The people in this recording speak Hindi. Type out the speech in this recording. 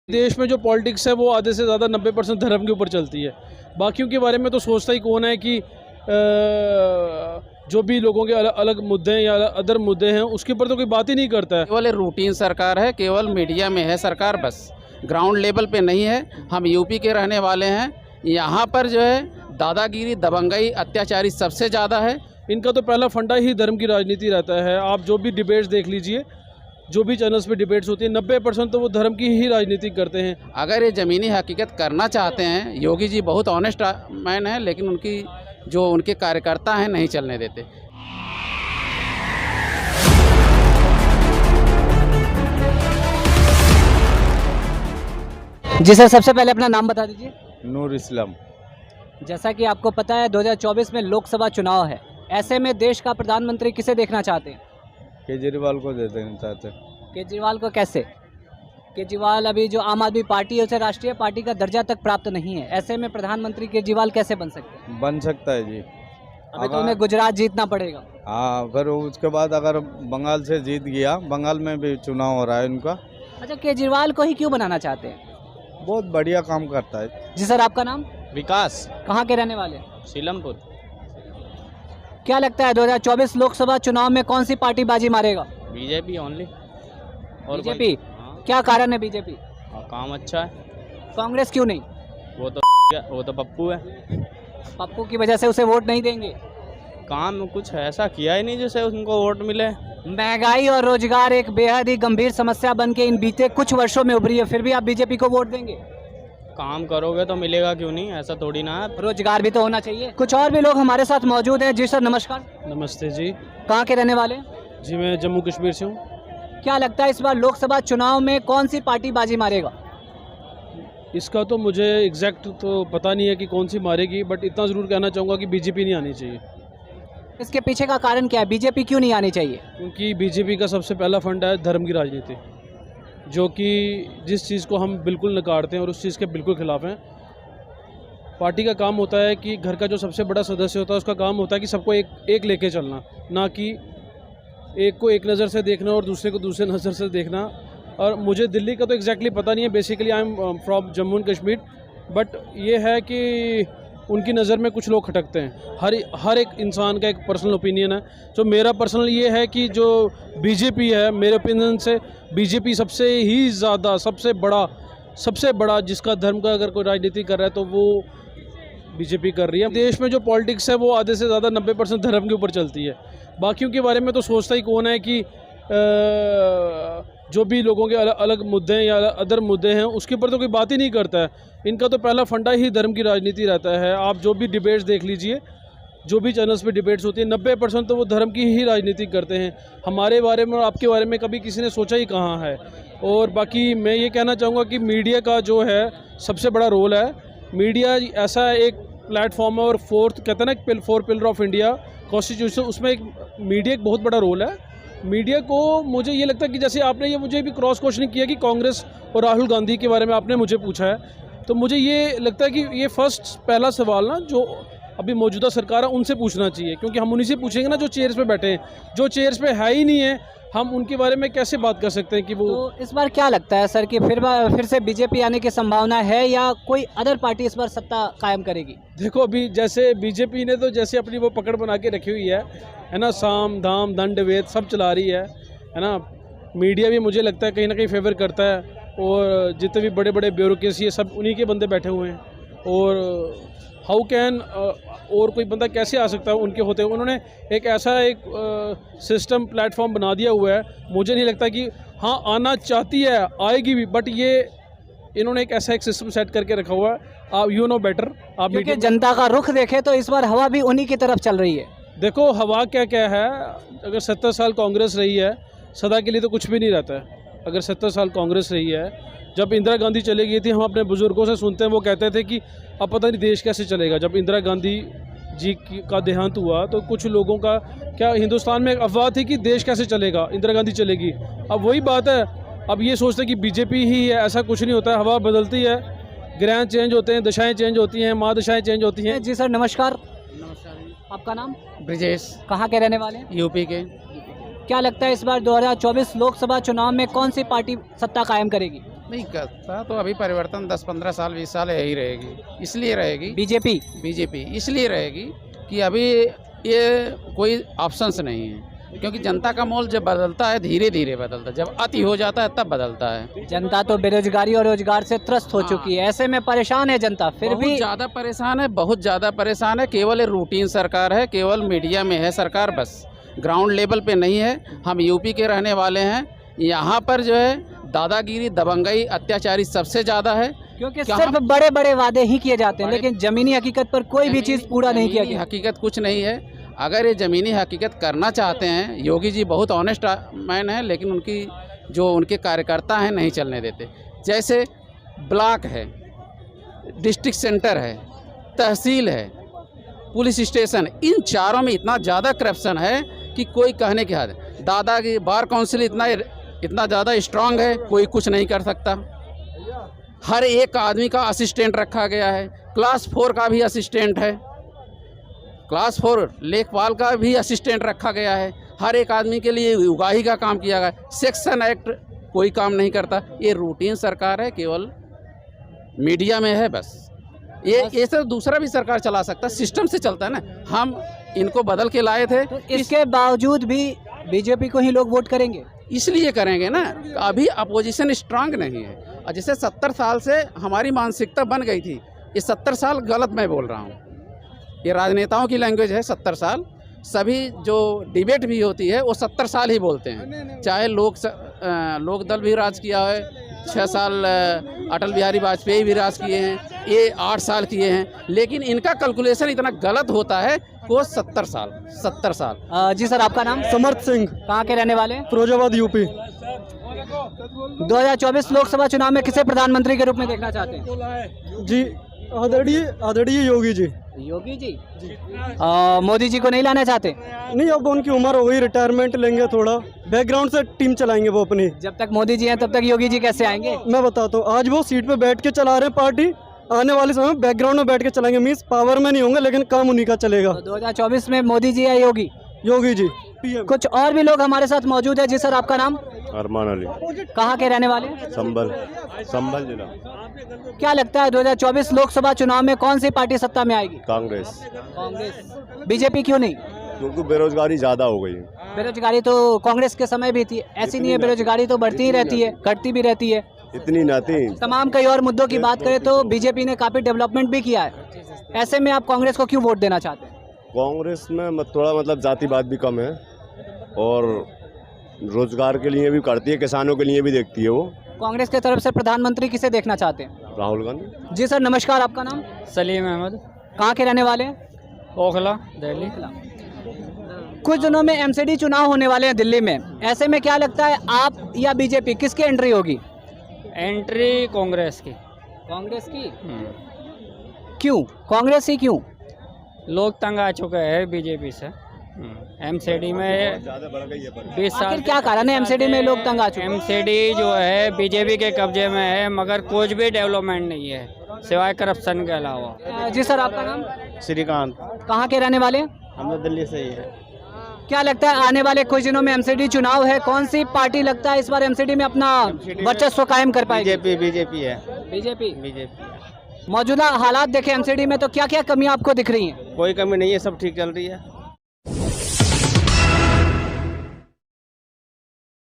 देश में जो पॉलिटिक्स है वो आधे से ज़्यादा 90% धर्म के ऊपर चलती है। बाकियों के बारे में तो सोचता ही कौन है कि जो भी लोगों के अलग अलग मुद्दे हैं या अदर मुद्दे हैं उसके ऊपर तो कोई बात ही नहीं करता है। केवल रूटीन सरकार है, केवल मीडिया में है सरकार, बस ग्राउंड लेवल पे नहीं है। हम यूपी के रहने वाले हैं, यहाँ पर जो है दादागिरी, दबंगई, अत्याचारी सबसे ज़्यादा है। इनका तो पहला फंडा ही धर्म की राजनीति रहता है। आप जो भी डिबेट्स देख लीजिए, जो भी चैनल्स पे डिबेट्स होती है 90% तो वो धर्म की ही राजनीति करते हैं। अगर ये ज़मीनी हकीकत करना चाहते हैं, योगी जी बहुत ऑनेस्ट मैन है, लेकिन उनकी जो उनके कार्यकर्ता हैं नहीं चलने देते। जी सर, सबसे पहले अपना नाम बता दीजिए। नूर इस्लाम। जैसा कि आपको पता है 2024 में लोकसभा चुनाव है, ऐसे में देश का प्रधानमंत्री किसे देखना चाहते हैं? केजरीवाल को दे देना चाहते हैं। केजरीवाल को कैसे? केजरीवाल अभी जो आम आदमी पार्टी है उसे राष्ट्रीय पार्टी का दर्जा तक प्राप्त नहीं है, ऐसे में प्रधानमंत्री केजरीवाल कैसे बन सकते हैं? बन सकता है जी। अभी तो उन्हें गुजरात जीतना पड़ेगा। हाँ, अगर उसके बाद अगर बंगाल से जीत गया, बंगाल में भी चुनाव हो रहा है उनका। अच्छा, केजरीवाल को ही क्यों बनाना चाहते हैं? बहुत बढ़िया काम करता है। जी सर, आपका नाम? विकास। कहाँ के रहने वाले? सीलमपुर। क्या लगता है 2024 लोकसभा चुनाव में कौन सी पार्टी बाजी मारेगा? BJP only. और बीजेपी? क्या कारण है बीजेपी? काम अच्छा है। कांग्रेस क्यों नहीं? वो तो पप्पू है। पप्पू की वजह से उसे वोट नहीं देंगे? काम कुछ ऐसा किया ही नहीं जिससे उनको वोट मिले। महंगाई और रोजगार एक बेहद ही गंभीर समस्या बन के इन बीते कुछ वर्षों में उभरी है, फिर भी आप बीजेपी को वोट देंगे? काम करोगे तो मिलेगा, क्यों नहीं, ऐसा थोड़ी ना है। रोजगार भी तो होना चाहिए। कुछ और भी लोग हमारे साथ मौजूद हैं। जी सर, नमस्कार। नमस्ते जी। कहाँ के रहने वाले? जी मैं जम्मू कश्मीर से हूँ। क्या लगता है इस बार लोकसभा चुनाव में कौन सी पार्टी बाजी मारेगा? इसका तो मुझे एग्जैक्ट तो पता नहीं है कि कौन सी मारेगी, बट इतना ज़रूर कहना चाहूँगा कि बीजेपी नहीं आनी चाहिए। इसके पीछे का कारण क्या है? बीजेपी क्यों नहीं आनी चाहिए? क्योंकि बीजेपी का सबसे पहला फंडा है धर्म की राजनीति, जो कि जिस चीज़ को हम बिल्कुल नकारते हैं और उस चीज़ के बिल्कुल खिलाफ हैं। पार्टी का काम होता है कि घर का जो सबसे बड़ा सदस्य होता है उसका काम होता है कि सबको एक लेके चलना, ना कि एक को एक नज़र से देखना और दूसरे को दूसरे नज़र से देखना। और मुझे दिल्ली का तो एग्जैक्टली पता नहीं है, basically I am from Jammu and Kashmir, but ये है कि उनकी नज़र में कुछ लोग खटकते हैं। हर एक इंसान का एक पर्सनल ओपिनियन है। तो मेरा पर्सनल ये है कि जो बीजेपी है, मेरे ओपिनियन से बीजेपी सबसे ही ज़्यादा सबसे बड़ा जिसका धर्म का अगर कोई राजनीति कर रहा है तो वो बीजेपी कर रही है। देश में जो पॉलिटिक्स है वो आधे से ज़्यादा 90% धर्म के ऊपर चलती है। बाकियों के बारे में तो सोचता ही कौन है कि जो भी लोगों के अलग अलग मुद्दे हैं या अदर मुद्दे हैं उसके ऊपर तो कोई बात ही नहीं करता है। इनका तो पहला फंडा ही धर्म की राजनीति रहता है। आप जो भी डिबेट्स देख लीजिए, जो भी चैनल्स पे डिबेट्स होती है 90% तो वो धर्म की ही राजनीति करते हैं। हमारे बारे में और आपके बारे में कभी किसी ने सोचा ही कहाँ है। और बाकी मैं ये कहना चाहूँगा कि मीडिया का जो है सबसे बड़ा रोल है। मीडिया ऐसा एक प्लेटफॉर्म है और कहते हैं ना 4 पिलर ऑफ इंडिया कॉन्स्टिट्यूशन, उसमें एक मीडिया एक बहुत बड़ा रोल है। मीडिया को मुझे ये लगता है कि जैसे आपने ये मुझे भी क्रॉस क्वेश्चनिंग किया कि कांग्रेस और राहुल गांधी के बारे में आपने मुझे पूछा है, तो मुझे ये लगता है कि ये पहला सवाल ना जो अभी मौजूदा सरकार है उनसे पूछना चाहिए, क्योंकि हम उन्हीं से पूछेंगे ना जो चेयर्स पे बैठे हैं। जो चेयर्स पे है ही नहीं है, हम उनके बारे में कैसे बात कर सकते हैं कि वो। तो इस बार क्या लगता है सर कि फिर से बीजेपी आने की संभावना है या कोई अदर पार्टी इस बार सत्ता कायम करेगी? देखो, अभी जैसे बीजेपी ने तो जैसे अपनी वो पकड़ बना के रखी हुई है ना, साम दाम दंड वेद सब चला रही है ना। मीडिया भी मुझे लगता है कहीं ना कहीं फेवर करता है, और जितने भी बड़े बड़े ब्यूरोक्रेसी है सब उन्हीं के बंदे बैठे हुए हैं। और हाउ कैन और कोई बंदा कैसे आ सकता है उनके होते हुए? उन्होंने एक ऐसा सिस्टम प्लेटफॉर्म बना दिया हुआ है। मुझे नहीं लगता कि हाँ आना चाहती है, आएगी भी, बट ये इन्होंने एक ऐसा सिस्टम सेट करके रखा हुआ है। आप यू नो बेटर। आप क्योंकि जनता का रुख देखें तो इस बार हवा भी उन्हीं की तरफ चल रही है। देखो, हवा क्या क्या है, अगर 70 साल कांग्रेस रही है, सदा के लिए तो कुछ भी नहीं रहता है। अगर 70 साल कांग्रेस रही है, जब इंदिरा गांधी चली गई थी, हम अपने बुजुर्गों से सुनते हैं, वो कहते थे कि अब पता नहीं देश कैसे चलेगा। जब इंदिरा गांधी जी का देहांत हुआ तो कुछ लोगों का क्या हिंदुस्तान में एक अफवाह थी कि देश कैसे चलेगा, इंदिरा गांधी चलेगी। अब वही बात है, अब ये सोचते हैं कि बीजेपी ही है, ऐसा कुछ नहीं होता है। हवा बदलती है, ग्रह चेंज होते हैं, दशाएं चेंज होती हैं, महादशाएं चेंज होती हैं। जी सर, नमस्कार। नमस्कार। आपका नाम? ब्रिजेश। कहाँ के रहने वाले हैं? यूपी के। क्या लगता है इस बार 2024 लोकसभा चुनाव में कौन सी पार्टी सत्ता कायम करेगी? नहीं करता तो अभी परिवर्तन 10-15 साल 20 साल यही रहेगी। इसलिए रहेगी बीजेपी इसलिए रहेगी कि अभी ये कोई ऑप्शंस नहीं है, क्योंकि जनता का मोल जब बदलता है धीरे धीरे बदलता है, जब अति हो जाता है तब बदलता है। जनता तो बेरोजगारी और रोजगार से त्रस्त हो चुकी है, ऐसे में परेशान है जनता, फिर भी ज़्यादा परेशान है, बहुत ज़्यादा परेशान है। केवल रूटीन सरकार है, केवल मीडिया में है सरकार, बस ग्राउंड लेवल पे नहीं है। हम यूपी के रहने वाले हैं, यहाँ पर जो है दादागिरी दबंगई अत्याचारी सबसे ज़्यादा है, क्योंकि सिर्फ बड़े बड़े वादे ही किए जाते हैं, लेकिन जमीनी हकीकत पर कोई भी चीज़ पूरा नहीं किया गया। हकीकत कुछ नहीं है। अगर ये ज़मीनी हकीकत करना चाहते हैं, योगी जी बहुत ऑनेस्ट मैन है, लेकिन उनके कार्यकर्ता हैं नहीं चलने देते। जैसे ब्लॉक है, डिस्ट्रिक्ट सेंटर है, तहसील है, पुलिस स्टेशन, इन चारों में इतना ज़्यादा करप्शन है कि कोई कहने की हद। दादा की बार काउंसिल इतना ज़्यादा स्ट्रांग है, कोई कुछ नहीं कर सकता। हर एक आदमी का असिस्टेंट रखा गया है, क्लास 4 का भी असिस्टेंट है, क्लास 4 लेखपाल का भी असिस्टेंट रखा गया है। हर एक आदमी के लिए उगाही का काम किया गया। सेक्शन एक्ट कोई काम नहीं करता। ये रूटीन सरकार है, केवल मीडिया में है बस। ये सब दूसरा भी सरकार चला सकता, सिस्टम से चलता है ना। हम इनको बदल के लाए थे, तो इसके बावजूद भी बीजेपी को ही लोग वोट करेंगे, इसलिए करेंगे ना। अभी अपोजिशन स्ट्रांग नहीं है। और जैसे 70 साल से हमारी मानसिकता बन गई थी, ये 70 साल गलत मैं बोल रहा हूँ, ये राजनेताओं की लैंग्वेज है 70 साल। सभी जो डिबेट भी होती है वो 70 साल ही बोलते हैं। चाहे लोक दल भी राज किया है, 6 साल अटल बिहारी वाजपेयी भी राज किए हैं, ये 8 साल किए हैं, लेकिन इनका कैलकुलेशन इतना गलत होता है वो 70 साल। जी सर, आपका नाम? समर्थ सिंह, कहाँ के रहने वाले हैं? फिरोजाबाद यूपी। 2024 लोकसभा चुनाव में किसे प्रधानमंत्री के रूप में देखना चाहते हैं? जी आदरणीय योगी जी। योगी जी? मोदी जी को नहीं लाना चाहते? नहीं, अब उनकी उम्र हो गई, रिटायरमेंट लेंगे, थोड़ा बैकग्राउंड से टीम चलाएंगे वो अपनी। जब तक मोदी जी हैं तब तक योगी जी कैसे आएंगे? मैं बताता हूँ, आज वो सीट पे बैठ के चला रहे हैं पार्टी, आने वाले समय बैकग्राउंड में बैठ के चलाएंगे, मीन्स पावर में नहीं होंगे, लेकिन काम उन्हीं का चलेगा। तो 2024 में मोदी जी या योगी जी पीएम। कुछ और भी लोग हमारे साथ मौजूद है। जी सर, आपका नाम? अरमान अली, कहाँ के रहने वाले? संभल जिला। क्या लगता है 2024 लोकसभा चुनाव में कौन सी पार्टी सत्ता में आएगी? कांग्रेस। बीजेपी क्यों नहीं? क्योंकि बेरोजगारी ज़्यादा हो गई। बेरोजगारी तो कांग्रेस के समय भी थी, ऐसी नहीं है। बेरोजगारी तो बढ़ती ही रहती है, घटती भी रहती है। इतनी नाती। तमाम कई और मुद्दों की बात करें तो बीजेपी ने काफ़ी डेवलपमेंट भी किया है। ऐसे में आप कांग्रेस को क्यों वोट देना चाहते हैं? कांग्रेस में थोड़ा मतलब जातिवाद भी कम है और रोजगार के लिए भी करती है, किसानों के लिए भी देखती है वो। कांग्रेस की तरफ से प्रधानमंत्री किसे देखना चाहते हैं? राहुल गांधी। जी सर, नमस्कार, आपका नाम? सलीम अहमद, कहाँ के रहने वाले हैं? ओखला, दिल्ली। कुछ दिनों में एमसीडी चुनाव होने वाले हैं दिल्ली में, ऐसे में क्या लगता है आप या बीजेपी किसकी एंट्री होगी? एंट्री कांग्रेस की। कांग्रेस की? क्यों कांग्रेस ही क्यों? लोग तंग आ चुके हैं बीजेपी से। एमसीडी में 20 साल। आखिर क्या कारण है एमसीडी में लोग तंग आ चुके हैं? एमसीडी जो है बीजेपी के कब्जे में है, मगर कुछ भी डेवलपमेंट नहीं है सिवाय करप्शन के अलावा। जी सर, आपका नाम? श्रीकांत। कहाँ के रहने वाले हैं? हम तो दिल्ली से ही है। क्या लगता है आने वाले कुछ दिनों में एमसीडी चुनाव है, कौन सी पार्टी लगता है इस बार एमसीडी में अपना वर्चस्व कायम कर पाएगी? बीजेपी है। बीजेपी। मौजूदा हालात देखें एमसीडी में तो क्या क्या कमियां आपको दिख रही हैं? कोई कमी नहीं है, सब ठीक चल रही है।